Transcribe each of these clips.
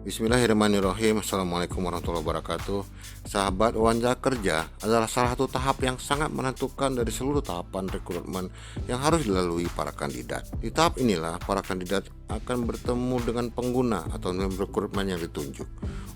Bismillahirrahmanirrahim. Assalamualaikum warahmatullahi wabarakatuh. Sahabat, wawancara kerja adalah salah satu tahap yang sangat menentukan dari seluruh tahapan rekrutmen yang harus dilalui para kandidat. Di tahap inilah para kandidat akan bertemu dengan pengguna atau tim rekrutmen yang ditunjuk.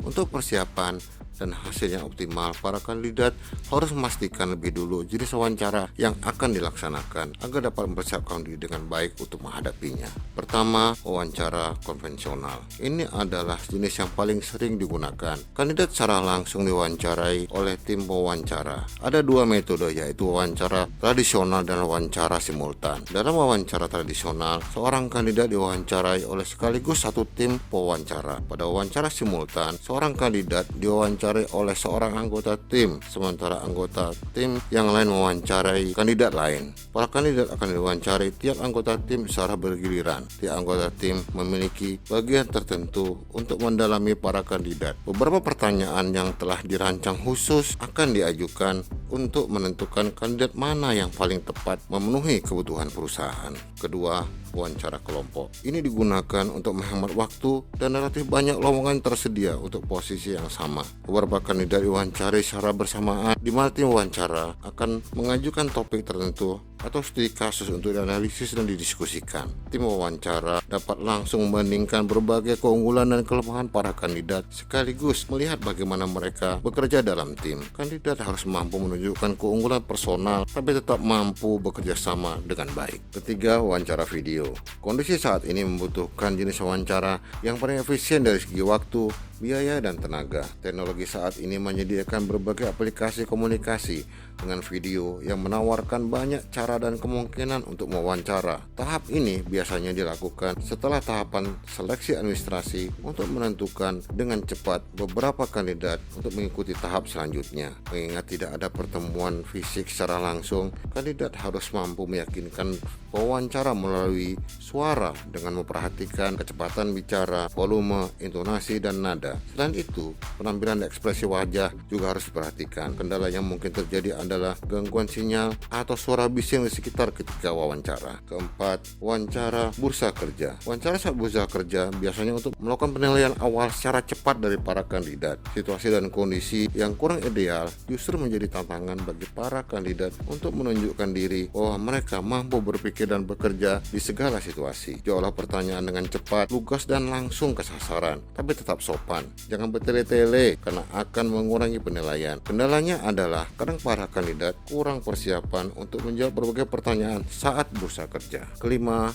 Untuk persiapan dan hasil yang optimal, para kandidat harus memastikan lebih dulu jenis wawancara yang akan dilaksanakan agar dapat mempersiapkan diri dengan baik untuk menghadapinya. Pertama, wawancara konvensional. Ini adalah jenis yang paling sering digunakan. Kandidat secara langsung diwawancarai oleh tim pewawancara. Ada dua metode, yaitu wawancara tradisional dan wawancara simultan. Dalam wawancara tradisional, seorang kandidat diwawancarai oleh sekaligus satu tim pewawancara. Pada wawancara simultan, seorang kandidat diwawancarai oleh seorang anggota tim, sementara anggota tim yang lain mewawancarai kandidat lain. Para kandidat akan diwawancarai tiap anggota tim secara bergiliran. Tiap anggota tim memiliki bagian tertentu untuk mendalami para kandidat. Beberapa pertanyaan yang telah dirancang khusus akan diajukan untuk menentukan kandidat mana yang paling tepat memenuhi kebutuhan perusahaan. Kedua, wawancara kelompok. Ini digunakan untuk menghemat waktu dan relatif banyak lowongan tersedia untuk posisi yang sama. Beberapa kandidat diwawancarai secara bersamaan, di mana tim wawancara akan mengajukan topik tertentu atau studi kasus untuk dianalisis dan didiskusikan. Tim wawancara dapat langsung membandingkan berbagai keunggulan dan kelemahan para kandidat sekaligus melihat bagaimana mereka bekerja dalam tim. Kandidat harus mampu menunjukkan keunggulan personal tapi tetap mampu bekerja sama dengan baik. Ketiga, wawancara video. Kondisi saat ini membutuhkan jenis wawancara yang paling efisien dari segi waktu, biaya, dan tenaga. Teknologi saat ini menyediakan berbagai aplikasi komunikasi dengan video yang menawarkan banyak cara dan kemungkinan untuk mewawancara. Tahap ini biasanya dilakukan setelah tahapan seleksi administrasi untuk menentukan dengan cepat beberapa kandidat untuk mengikuti tahap selanjutnya. Mengingat tidak ada pertemuan fisik secara langsung, kandidat harus mampu meyakinkan pewawancara melalui suara dengan memperhatikan kecepatan bicara, volume, intonasi, dan nada. Selain itu, penampilan dan ekspresi wajah juga harus diperhatikan. Kendala yang mungkin terjadi adalah gangguan sinyal atau suara bising di sekitar ketika wawancara. Keempat, wawancara bursa kerja. Wawancara saat bursa kerja biasanya untuk melakukan penilaian awal secara cepat dari para kandidat. Situasi dan kondisi yang kurang ideal justru menjadi tantangan bagi para kandidat untuk menunjukkan diri bahwa mereka mampu berpikir dan bekerja di segala situasi. Jawablah pertanyaan dengan cepat, lugas, dan langsung ke sasaran, tapi tetap sopan. Jangan bertele-tele karena akan mengurangi penilaian. Kendalanya adalah kadang para kandidat kurang persiapan untuk menjawab berbagai pertanyaan saat bursa kerja. Kelima,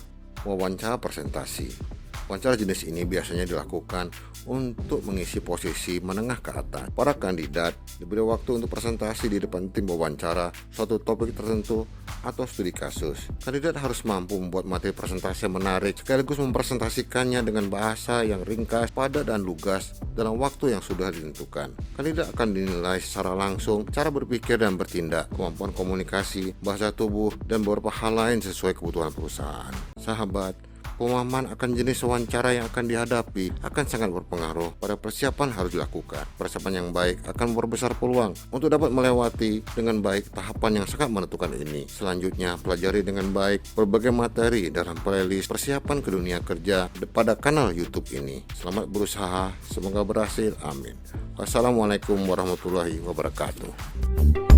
wawancara presentasi. Wawancara jenis ini biasanya dilakukan untuk mengisi posisi menengah ke atas. Para kandidat diberi waktu untuk presentasi di depan tim wawancara suatu topik tertentu atau studi kasus. Kandidat harus mampu membuat materi presentasi yang menarik sekaligus mempresentasikannya dengan bahasa yang ringkas, padat, dan lugas dalam waktu yang sudah ditentukan. Kandidat akan dinilai secara langsung cara berpikir dan bertindak, kemampuan komunikasi, bahasa tubuh, dan beberapa hal lain sesuai kebutuhan perusahaan. Sahabat, pemahaman akan jenis wawancara yang akan dihadapi akan sangat berpengaruh pada persiapan harus dilakukan. Persiapan yang baik akan memperbesar peluang untuk dapat melewati dengan baik tahapan yang sangat menentukan ini. Selanjutnya, pelajari dengan baik berbagai materi dalam playlist persiapan ke dunia kerja pada kanal YouTube ini. Selamat berusaha, semoga berhasil, amin. Wassalamualaikum warahmatullahi wabarakatuh.